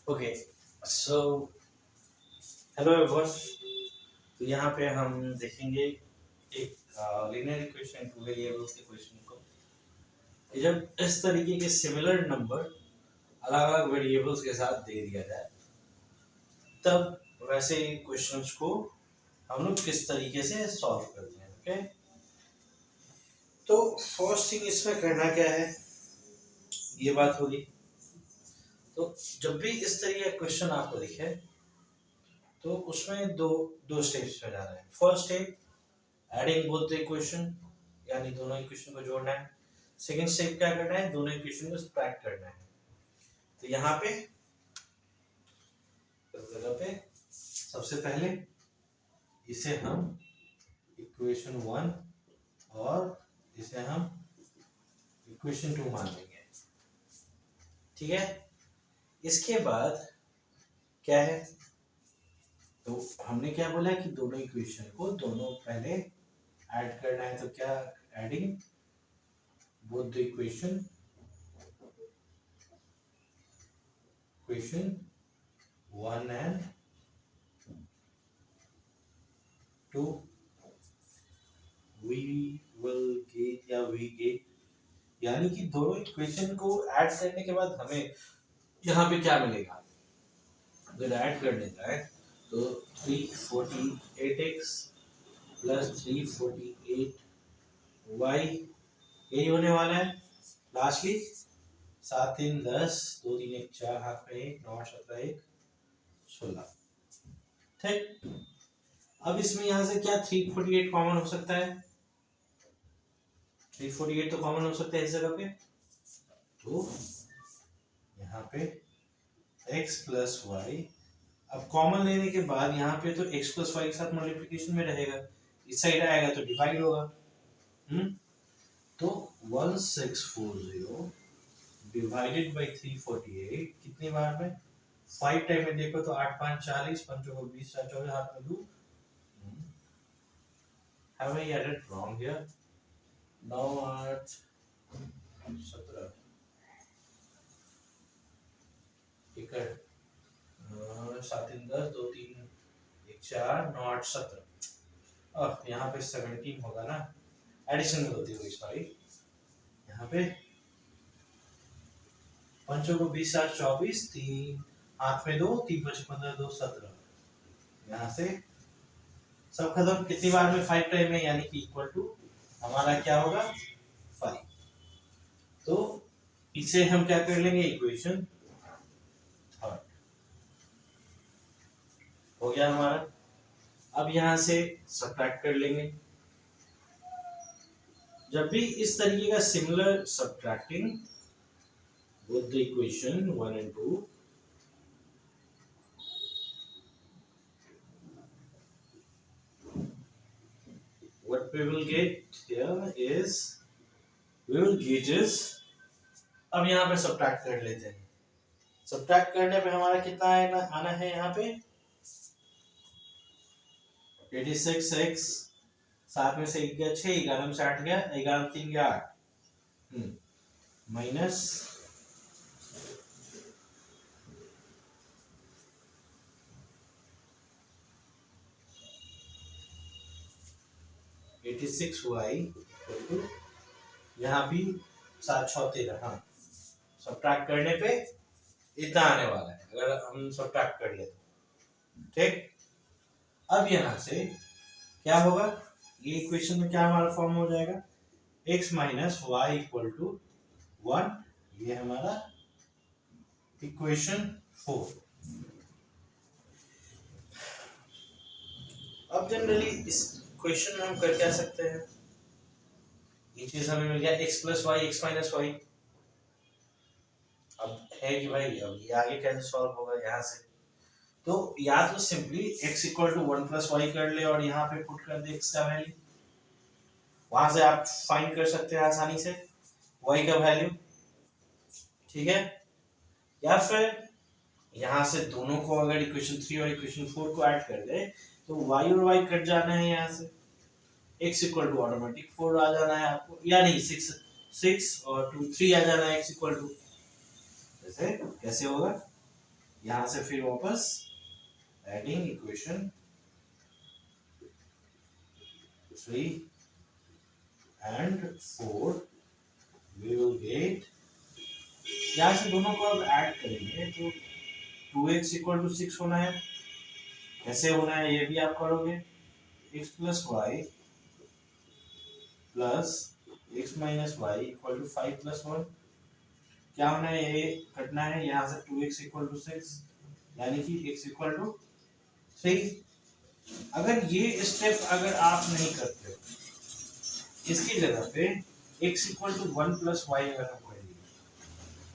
Okay so hello everyone. तो यहाँ पे हम देखेंगे एक लीनियर इक्वेशन टू वेरिएबल्स के क्वेश्चन को कि जब इस तरीके के सिमिलर नंबर अलग अलग वेरिएबल्स के साथ दे दिया जाए तब वैसे क्वेश्चंस को हम लोग किस तरीके से सॉल्व करते हैं। ओके, तो फर्स्ट थिंग इसमें करना क्या है, ये बात होगी। तो जब भी इस तरीके का क्वेश्चन आपको दिखे तो उसमें दो दो स्टेप्स में जाना है। First step adding both the equation, यानी दोनों इक्वेशन को जोड़ना है। सेकंड स्टेप क्या करना है, दोनों इक्वेशन को सब्ट्रैक्ट करना है। तो यहाँ पे इस जगह पे सबसे पहले इसे हम इक्वेशन 1 और इसे हम इक्वेशन 2 मान लेंगे। ठीक है, इसके बाद क्या है, तो हमने क्या बोला कि दोनों इक्वेशन को दोनों पहले ऐड करना है। तो क्या adding both the equation 1 and 2 we will get या we get, यानी कि दोनों इक्वेशन को ऐड करने के बाद हमें यहाँ पे क्या मिलेगा। अगर ऐड करने जाए तो 348x प्लस 348y यही होने वाला है। लास्टली 7 3 10 2 3 1 4 हाथ में 1 9 17 1 16। ठीक, अब इसमें यहाँ से क्या 348 कॉमन हो सकता है, 348 तो कॉमन हो सकता है इस जगह पे। तो यहाँ पे x प्लस वाई, अब कॉमन लेने के बाद यहाँ पे तो x प्लस वाई के साथ मल्टीप्लिकेशन में रहेगा, इस साइड आएगा तो डिवाइड होगा। तो 1640 डिवाइडेड बाई 348 कितनी बार में, 5 टाइम में देखो तो 8 5 40, 5 को 20 4 24 हाथ में दो। Have I added wrong here? 9 8 17 इकड़ 7 3 10 2 3 1 4 9 8 17। अब यहाँ पे 17 होगा ना, एडिशन में होती होगी सॉरी। यहाँ पे 5 को 20 7 24, 3 हाथ में 2 3 5 15 2 17। यहाँ से सब खत्म, कितनी बार में 5 टाइम में, यानी कि इक्वल टू हमारा क्या होगा 5। तो इसे हम क्या कर लेंगे, इक्वेशन थर्ड हो गया हमारा। अब यहां से सब्ट्रैक्ट कर लेंगे। जब भी इस तरीके का similar subtracting with the equation 1 and 2, what we will get here is we will get is, अब यहाँ पे सब्ट्रैक्ट कर लेते हैं। सब्ट्रैक्ट करने पे हमारा कितना आना है, यहाँ पे 86x, 7 में से 1 गया 6, 11 में से 8 गया 11 में 3 गया 8, माइनस 86y यहाँ भी 7 6 13। हाँ, सब्ट्रैक्ट करने पे इतना आने वाला है अगर हम सब्ट्रैक्ट कर ले तो। ठीक, अब यहाँ से क्या होगा, ये इक्वेशन में क्या हमारा फॉर्म हो जाएगा, x minus Y equal to 1, ये हमारा इक्वेशन 4। अब जनरली इस क्वेश्चन में हम कर क्या सकते हैं, ये चीज हमें मिल गया x plus Y x minus Y. अब है कि भाई अब ये आगे कैसे सॉल्व होगा, यहाँ से तो या तो simply x equal to 1 plus Y कर ले और यहाँ पे पुट कर दे x का वैल्यू, वहां से आप फाइंड कर सकते हैं आसानी से y का वैल्यू। ठीक है, या फिर यहाँ से दोनों को अगर इक्वेशन 3 और इक्वेशन 4 को ऐड कर दे तो y और y कट जाना है, यहाँ से x इक्वल टू ऑटोमेटिक 4 आ जाना है आपको, या नहीं 6 और 2 3 आ जाना है x इक्वल टू। जैसे कैसे होगा, यहां से फिर वापस adding equation 3 and 4 we will get, यहाँ से दोनों को अब ऐड करेंगे तो 2x इक्वल टू 6 होना है। कैसे होना है ये भी आप करोगे, x plus Y plus X minus Y equal to 5 plus 1। क्या होना है, ये कटना है, यहाँ से 2x इक्वल टू 6 यानी कि x इक्वल टू 3। अगर ये स्टेप अगर आप नहीं करते हो, इसकी जगह पे x equal to 1 plus Y अगर हम कर दिए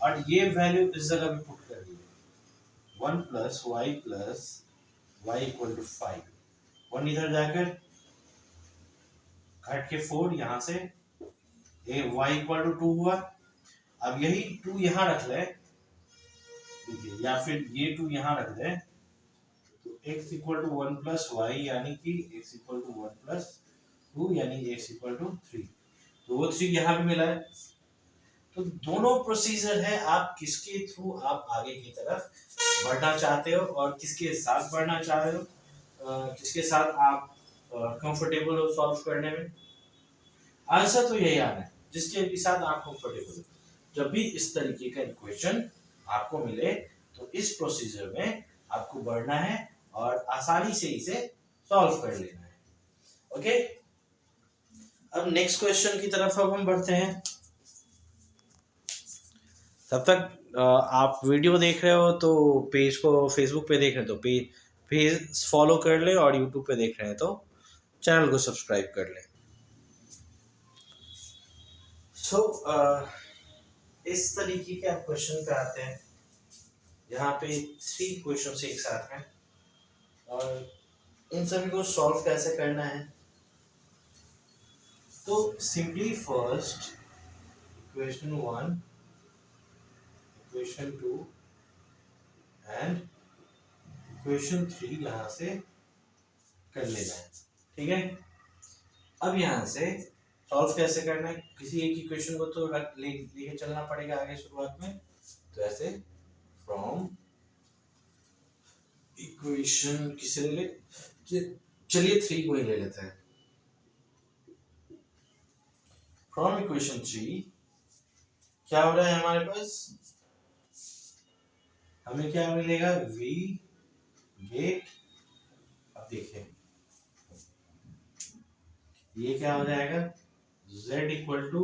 और ये वैल्यू इस जगह पे पुट कर दिए 1 प्लस वाई इक्वल टू 5, 1 इधर जाकर घट के 4 यहाँ से ये y इक्वल टू 2 हुआ। अब यही 2 यहाँ रख ले या फिर ये 2 यहाँ रख दे तो x equal to 1 plus Y यानी कि x इक्वल टू 1 प्लस 2 यानी x इक्वल टू 3। तो वो 3 यहाँ पे मिला है। तो दोनों प्रोसीजर है, आप किसके थ्रू आप आगे की तरफ बढ़ना चाहते हो और किसके साथ बढ़ना चाह रहे हो, किसके साथ आप कंफर्टेबल हो सॉल्व करने में। आंसर तो यही आना है जिसके भी साथ आप कंफर्टेबल हो। जब भी इस तरीके का इक्वेशन आपको मिले तो इस प्रोसीजर में आपको बढ़ना है और आसानी से इसे सॉल्व कर लेना है। ओके, अब नेक्स्ट क्वेश्चन की तरफ अब हम बढ़ते हैं। तब तक आप वीडियो देख रहे हो तो पेज को फेसबुक पे देख रहे हो तो पेज फॉलो कर ले और यूट्यूब पे देख रहे हैं तो चैनल को सब्सक्राइब कर ले। इस तरीके के आप क्वेश्चन पे आते हैं। यहाँ पे 3 क्वेश्चन एक साथ हैं और इन सभी को सॉल्व कैसे करना है। तो simply first equation 1, equation 2 and equation 3 यहाँ से कर लेना है। ठीक है, अब यहाँ से सॉल्व कैसे करना है, किसी एक इक्वेशन को तो लेके चलना पड़ेगा आगे शुरुआत में। तो ऐसे फ्रॉम इक्वेशन किसे ले ले, चलिए 3 को ही ले लेते हैं। फ्रॉम इक्वेशन 3 क्या हो रहा है हमारे पास, हमें क्या मिलेगा, v गेट। अब देखिए ये क्या हो जाएगा, z इक्वल टू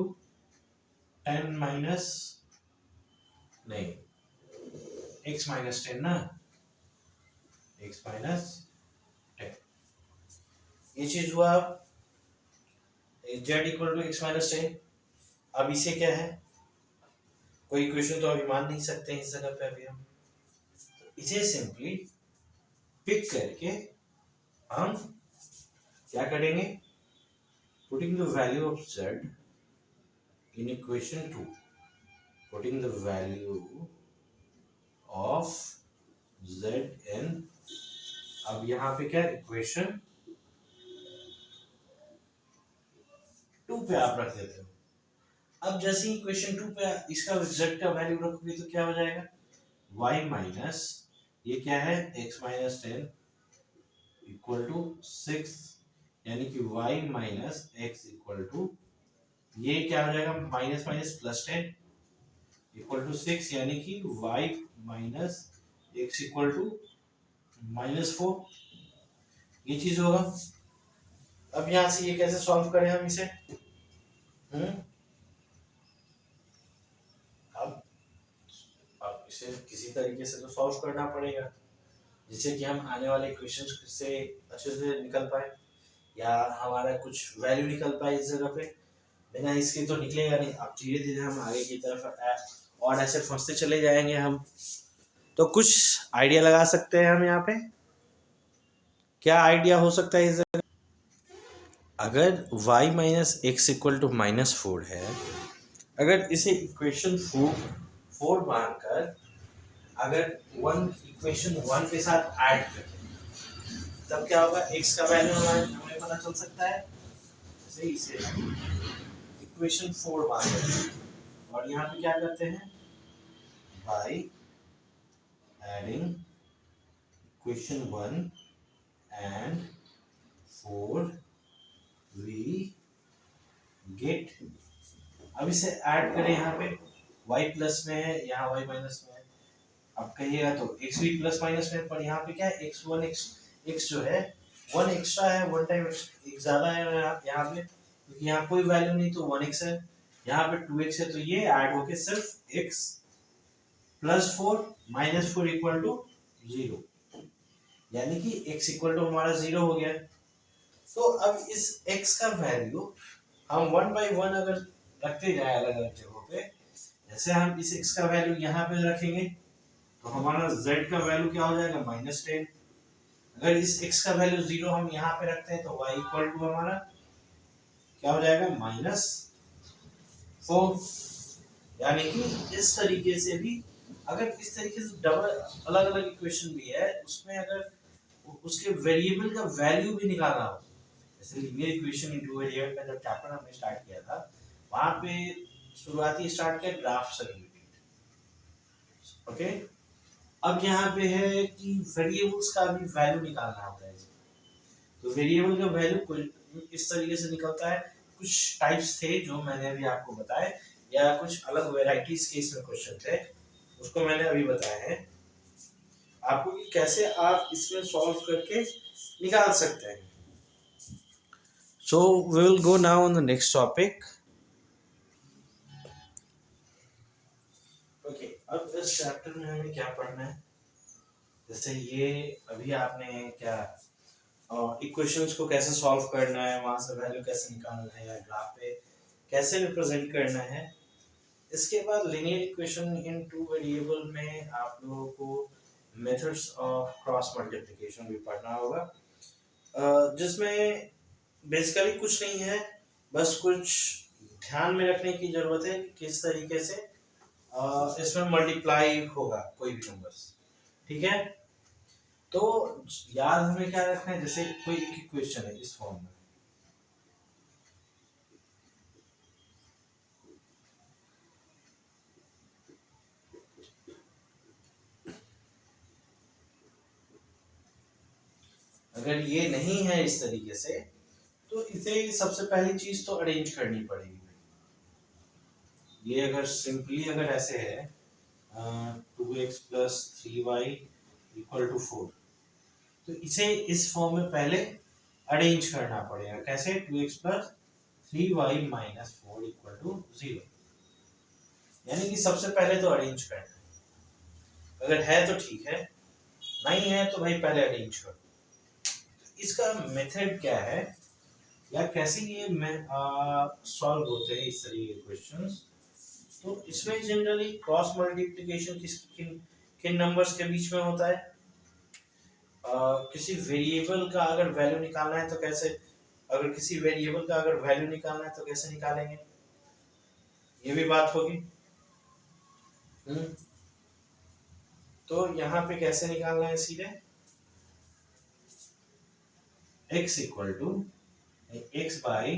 10 माइनस नहीं x माइनस 10 ना, x माइनस 10 ये चीज हुआ। z equal to x minus 10। अब इसे क्या है, कोई इक्वेशन तो अभी मान नहीं सकते इस जगह पे अभी हम, इसे सिंपली पिक करके हम क्या करेंगे, putting the value of z in equation 2, putting the value of z इन, अब यहाँ पे क्या इक्वेशन 2 पे आप रख देते हो। अब जैसे ही इक्वेशन 2 पे इसका z का वैल्यू रखोगे तो क्या हो जाएगा, y माइनस ये क्या है x माइनस 10 इक्वल टू 6 यानी कि y minus x equal to, ये क्या हो जाएगा minus minus plus 10 equal to 6 यानी कि y minus x equal to minus 4, ये चीज होगा। अब यहां से ये कैसे सॉल्व करें हम इसे, अब इसे किसी तरीके से तो सॉल्व करना पड़ेगा जिससे कि हम आने वाले क्वेश्चंस से अच्छे से निकल पाए या हमारा कुछ वैल्यू निकल पाए इस जगह पे। बिना इसके तो निकलेगा नहीं। अब धीरे धीरे हम आगे की तरफ और ऐसे फंसते चले जाएंगे हम। तो कुछ आइडिया लगा सकते हैं हम यहाँ पे, क्या आइडिया हो सकता है इस जगह, अगर y minus X equal to minus 4 है, अगर इसे इक्वेशन 4 मानकर अगर इक्वेशन 1 के साथ ऐड करें तब क्या होगा, x का वैल्यू हमें पता चल सकता है। जैसे इसे इक्वेशन 4 मानते हैं और यहाँ पे क्या करते हैं, y adding question 1 and 4 we get. अब इसे ऐड करें, यहाँ पे y प्लस में है, यहाँ y माइनस में है। अब कहिएगा तो x भी प्लस माइनस में, पर यहाँ पे क्या है x1 x जो है 1 एक्स्ट्रा है, 1 टाइम x ज्यादा है यहाँ पे, क्योंकि यहाँ कोई वैल्यू नहीं तो 1x है, यहाँ पे 2x है, तो ये ऐड होके सिर्फ x plus 4 minus 4 equal to 0, यानी कि x इक्वल टू हमारा 0 हो गया। तो अब इस x का वैल्यू हम 1 बाई 1 अगर रखते जाए अलग अलग जगहों पे, जैसे हम इस x का वैल्यू यहाँ पे रखेंगे तो हमारा z का वैल्यू क्या हो जाएगा -10। अगर इस x का वैल्यू 0 हम यहाँ पे रखते हैं तो y इक्वल टू हमारा क्या हो जाएगा -4। यानी कि इस तरीके से भी, अगर इस तरीके से डबल अलग अलग इक्वेशन भी है, उसमें अगर उसके वेरिएबल का वैल्यू भी निकालना हो, जैसे linear equation in two variable का जब चैप्टर हमने स्टार्ट किया था, वहां पे शुरुआती स्टार्ट किया ग्राफ से रिलेटेड। ओके, अब यहाँ पे है कि वेरिएबल्स का भी वैल्यू निकालना होता है। तो वेरिएबल का वैल्यू कुछ इस तरीके से निकलता है। कुछ टाइप्स थे जो मैंने अभी आपको बताए, या कुछ अलग वेराइटीज के इसमें क्वेश्चन थे, उसको मैंने अभी बताया है आपको कि कैसे आप इसमें सॉल्व करके निकाल सकते हैं। So we will go now on the next topic. Okay, अब इस चैप्टर में हमें क्या पढ़ना है, जैसे ये अभी आपने क्या इक्वेशंस को कैसे सॉल्व करना है, वहां से वैल्यू कैसे निकालना है, या ग्राफ पे कैसे रिप्रेजेंट करना है। इसके बाद linear equation in two variable में आप लोगों को मेथड्स ऑफ क्रॉस मल्टीप्लिकेशन भी पढ़ना होगा, जिसमें बेसिकली कुछ नहीं है, बस कुछ ध्यान में रखने की जरूरत है कि किस तरीके से इसमें मल्टीप्लाई होगा कोई भी नंबर्स। ठीक है, तो याद हमें क्या रखना है, जैसे कोई एक इक्वेशन है इस फॉर्म में, अगर ये नहीं है इस तरीके से, तो इसे सबसे पहली चीज तो अरेंज करनी पड़ेगी। ये अगर सिंपली अगर ऐसे है 2x plus 3y equal to 4, तो इसे इस फॉर्म में पहले अरेंज करना पड़ेगा। कैसे 2x plus 3y minus 4 equal to 0, यानी कि सबसे पहले तो अरेंज करना है। अगर है तो ठीक है, नहीं है तो भाई पहले अरेंज करो। इसका मेथड क्या है, या कैसे ये सॉल्व होते हैं इस तरीके के क्वेश्चंस। तो इसमें जनरली क्रॉस मल्टीप्लिकेशन किन नंबर्स के बीच में होता है, किसी वेरिएबल का अगर वैल्यू निकालना है तो कैसे, अगर किसी वेरिएबल का अगर वैल्यू निकालना है तो कैसे निकालेंगे, ये भी बात होगी। तो यहाँ पे कैसे निकालना है, सीधे x equal to x by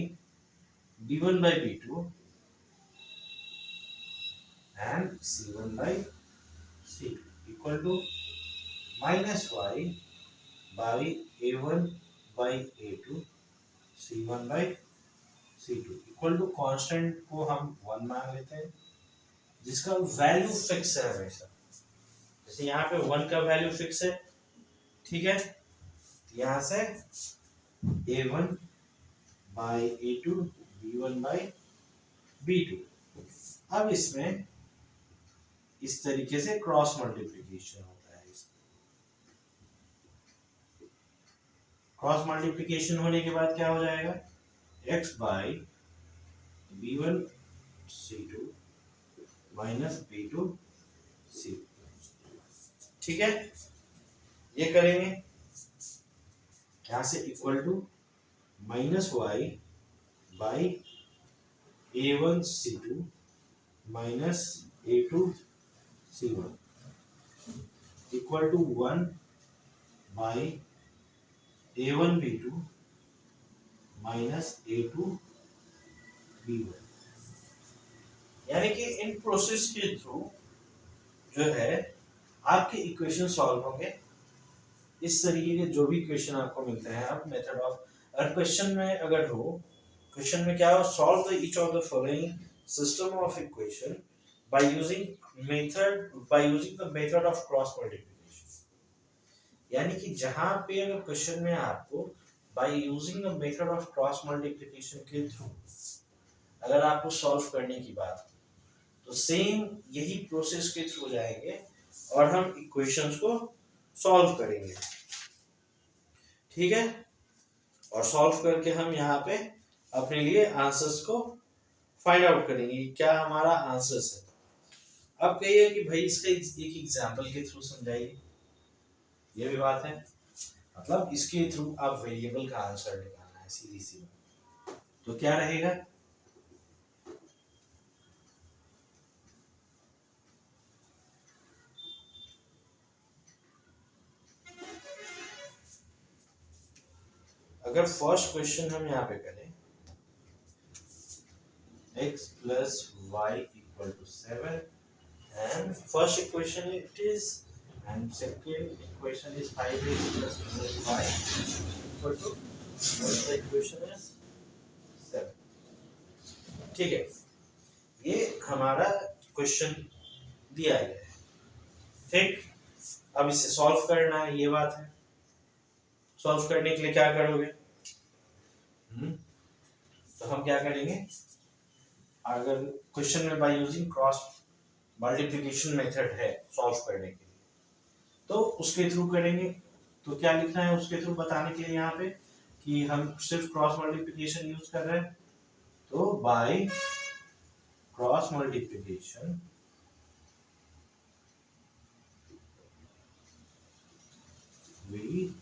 b1 by b2 and c1 by c2 equal to minus y by a1 by a2 c1 by c2 equal to constant को हम 1 मान लेते हैं, जिसका वैल्यू फिक्स है हमेशा। जैसे यहाँ पे 1 का वैल्यू फिक्स है, ठीक है, यहाँ से a1 by a2 b1 by b2। अब इसमें इस तरीके से क्रॉस मल्टीप्लिकेशन होता है। क्रॉस मल्टीप्लिकेशन होने के बाद क्या हो जाएगा, x by b1 c2 minus b2 c, ठीक है, ये करेंगे। यहां से equal to minus y by a1 c2 minus a2 c1 equal to 1 by a1 b2 minus a2 b1। यानी कि इन प्रोसेस के थ्रू जो है आपके इक्वेशन सॉल्व होंगे इस तरीके के। जो भी इक्वेशन आपको मिलते हैं आप मेथड ऑफ, अगर क्वेश्चन में अगर हो, क्वेश्चन में क्या हो, solve the each of the following system of equation by using the method of cross multiplication. यानी कि जहां पे अगर क्वेश्चन में आपको by using the method of cross multiplication के थ्रू अगर आपको सॉल्व करने की बात, तो सेम यही प्रोसेस के थ्रू जाएंगे और हम इक्वेशंस को सॉल्व करेंगे, ठीक है। और सॉल्व करके हम यहाँ पे अपने लिए आंसर्स को फाइंड आउट करेंगे क्या हमारा आंसर्स है। अब कहिए कि भाई इसका एक एग्जांपल के थ्रू समझाइए, ये भी बात है। मतलब इसके थ्रू आप वेरिएबल का आंसर निकालना है सीधी सी। तो क्या रहेगा, अगर फर्स्ट क्वेश्चन हम यहाँ पे करें x plus y equal to 7 and first equation it is, and second equation is 5x plus y equal to, first equation is 7, ठीक है। ये हमारा क्वेश्चन दिया गया है, ठीक। अब इसे सॉल्व करना है, ये बात है। सॉल्व करने के लिए क्या करोगे, तो हम क्या करेंगे, अगर क्वेश्चन में by using cross multiplication method है सॉल्व करने के लिए, तो उसके थ्रू करेंगे। तो क्या लिखना है उसके थ्रू बताने के लिए यहाँ पे कि हम सिर्फ क्रॉस मल्टीप्लिकेशन यूज कर रहे हैं, तो by cross multiplication we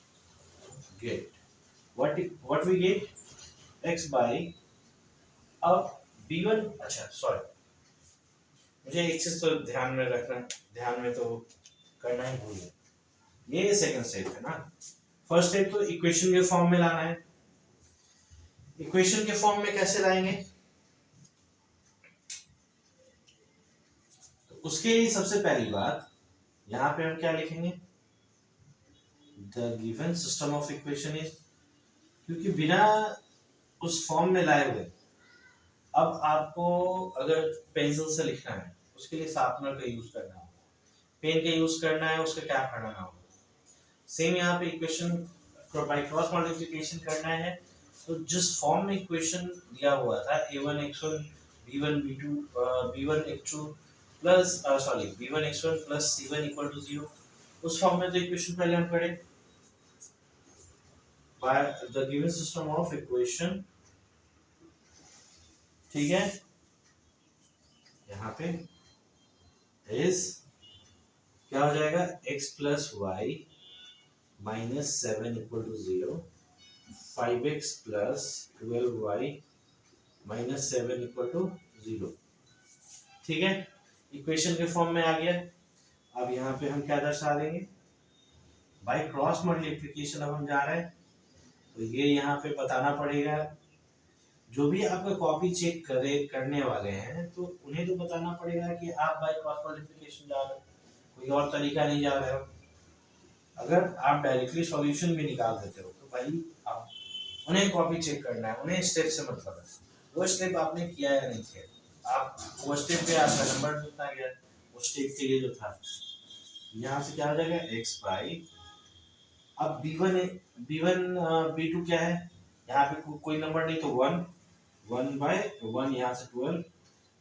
get what we get x by, अब b1, अच्छा सॉरी, मुझे एक चीज तो ध्यान में रखना, ध्यान में तो करना ही भूल गया। ये सेकंड स्टेप है ना, फर्स्ट स्टेप तो इक्वेशन के फॉर्म में लाना है। इक्वेशन के फॉर्म में कैसे लाएंगे, तो उसके लिए सबसे पहली बात यहाँ पे हम क्या लिखेंगे, the given system of equation is, क्योंकि बिना उस फॉर्म में लाए हुए अब आपको अगर पेंसिल से लिखना है उसके लिए शार्पनर का यूज करना होगा, पेन का यूज करना है, उसका क्या करना होगा। सेम यहाँ पे इक्वेशन बाय क्रॉस मल्टीप्लिकेशन करना है, तो जिस फॉर्म में इक्वेशन दिया हुआ था a1 x1 b1 b2 b1 x2 plus sorry b1 x1 plus c1 equal to 0, उस फॉर्म में तो इक्वेशन पहले हम करें by the given system of equation, ठीक है। यहाँ पे इज क्या हो जाएगा, x plus Y minus 7 equal to 0, 5x plus 12y minus 7 equal to 0, ठीक है। इक्वेशन के फॉर्म में आ गया। अब यहाँ पे हम क्या दर्शा देंगे, बाय क्रॉस मल्टीप्लिकेशन अब हम जा रहे हैं, तो ये यहाँ पे बताना पड़ेगा। जो भी आपका कॉपी चेक करने वाले हैं तो उन्हें तो बताना पड़ेगा कि आप बाय क्रॉस मल्टीप्लिकेशन जा रहे हो, कोई और तरीका नहीं जा रहे हो। अगर आप डायरेक्टली सॉल्यूशन भी निकाल देते हो तो भाई आप उन्हें कॉपी चेक करना है, उन्हें स्टेप से मतलब है, वो स्टेप आपने किया या नहीं किया। आप वो स्टेप पे आपका नंबर कितना गया, वो स्टेप के लिए जो था, यहाँ से क्या हो जाएगा x बाई, अब b1 b2 क्या है, यहाँ पे कोई नंबर नहीं तो 1 बाय 1, यहाँ से 12,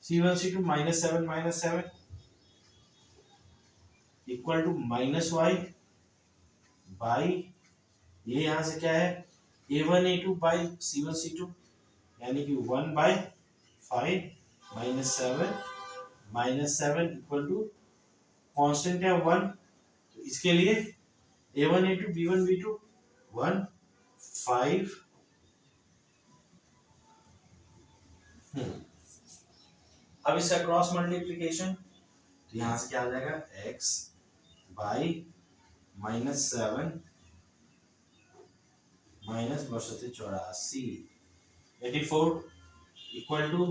c1 c2 -7 equal to minus Y by, ये यहाँ से क्या है a1 a2 by c1 c2, यानी कि 1 बाई 5 -7 इक्वल टू कांस्टेंट है 1, तो इसके लिए a1 a2 b1 b2 1 5, अब इसका क्रॉस मल्टीप्लिकेशन, तो यहाँ से क्या आ जाएगा x by -7 minus 84 84 equal to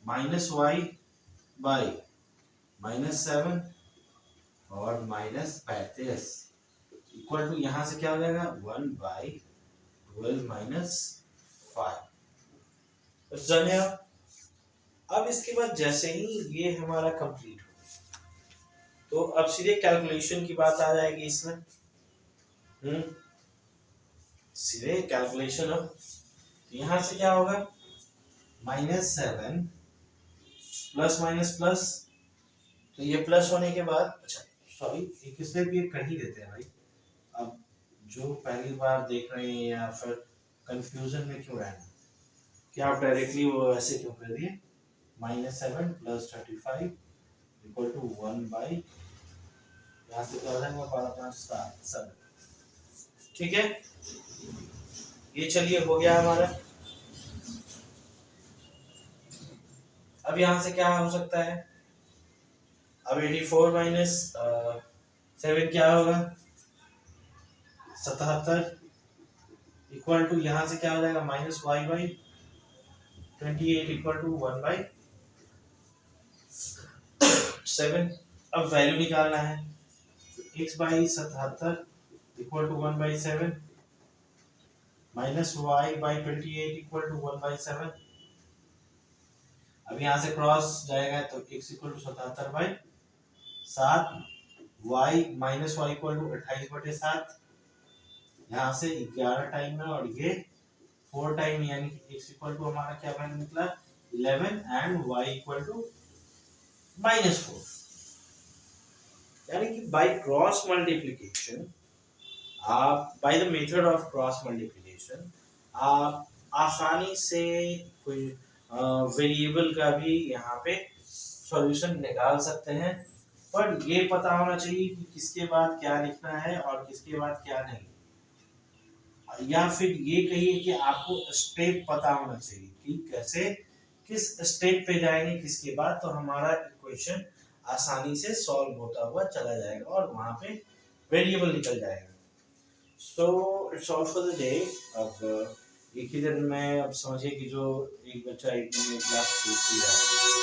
minus Y by -7 और -35 इक्वल टू यहाँ से क्या हो जाएगा 1/12 -5। जाने अब इसके बाद जैसे ही ये हमारा कंप्लीट हो तो अब सीधे कैलकुलेशन की बात आ जाएगी इसमें। सीधे कैलकुलेशन। अब यहाँ से क्या होगा -7 प्लस माइनस प्लस, तो ये प्लस होने के बाद अच्छा सॉरी एक इसमें भी कर ही देते हैं भाई। अब जो पहली बार देख रहे हैं या फिर कंफ्यूजन में क्यों रहना कि आप डायरेक्टली वो ऐसे क्यों कर दिए -7 + 35 इक्वल टू 1/, यहाँ से क्या हो जाएगा 12×5 ठीक है। ये चलिए हो गया हमारा। अब यहाँ से क्या हो सकता है, अब 84 माइनस 7 क्या होगा 77 इक्वल टू यहाँ से क्या हो जाएगा -y/28 इक्वल टू 1/7। अब वैल्यू निकालना है x/77 equal to 1/7 -y/28 equal to 1/7। अब यहाँ से क्रॉस जाएगा तो x equal to 77/7 y minus Y equal to 28/7, यहाँ से 11 टाइम में और ये 4 टाइम, यानी कि x इक्वल टू हमारा क्या वैल्यू निकला 11 एंड y इक्वल टू -4। यानी कि बाय क्रॉस मल्टीप्लिकेशन आप by the method of cross multiplication आप आसानी से कोई वेरिएबल का भी यहाँ पे सॉल्यूशन निकाल सकते हैं, पर ये पता होना चाहिए कि किसके बाद क्या लिखना है और किसके बाद क्या नहीं, या फिर ये कहिए कि आपको स्टेप पता होना चाहिए कि कैसे किस स्टेप पे जाएंगे किसके बाद, तो हमारा इक्वेशन आसानी से सॉल्व होता हुआ चला जाएगा और वहां पे वेरिएबल निकल जाएगा। So it's all for the day. अब एक ही दिन में अब समझिए कि जो एक बच्चा एक दिन में क्लास पूछती है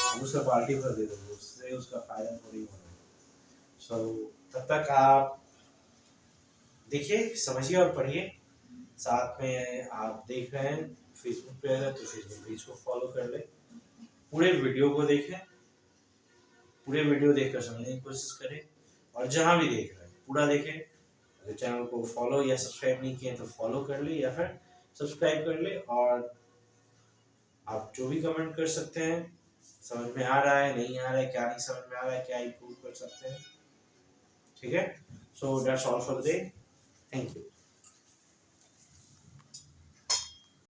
हम उसका पार्टी भर दे दोगे, उससे उसका फायदा थोड़ी होना है। सो तब तक आप देखिए समझिए और पढ़िए, साथ में आप देख रहे हैं फेसबुक पे है तो फेसबुक पेज को फॉलो कर ले, पूरे वीडियो को देखें, पूरे वीडियो देखकर समझने की कोशिश करें और जहाँ भी देख रहे हैं पूरा देखें। अगर चैनल को फॉलो या सब्सक्राइब नहीं किए तो फॉलो कर ले या फिर सब्सक्राइब कर ले, और आप जो भी कमेंट कर सकते हैं समझ में आ रहा है नहीं आ रहा है क्या नहीं समझ में आ रहा है क्या इम्प्रूव कर सकते हैं, ठीक है। So that's all for the day, thank you.